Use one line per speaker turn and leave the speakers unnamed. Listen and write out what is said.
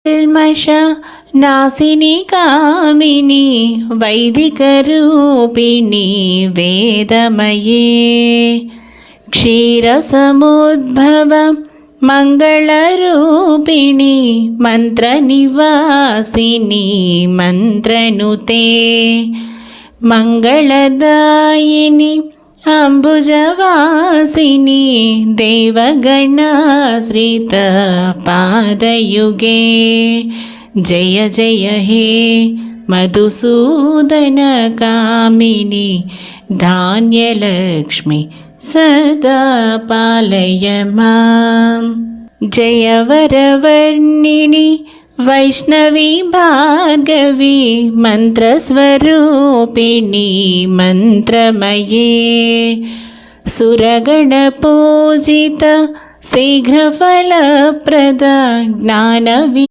कल्मष नासिनी कामिनी वैदिकरूपिणी वेदमये क्षीरसमुद्भव मङ्गलरूपिणी मन्त्रनिवासिनी मन्त्रनुते मङ्गलदायिनी अम्बुजवासिनी देवगणाश्रितपादयुगे जय जय हे मधुसूदनकामिनी धान्यलक्ष्मी सदा पालय मां जय वरवर्णिनी वैष्णवी भार्गवी मन्त्रस्वरूपिणी मन्त्रमये सुरगणपूजित शीघ्रफलप्रदा ज्ञानवि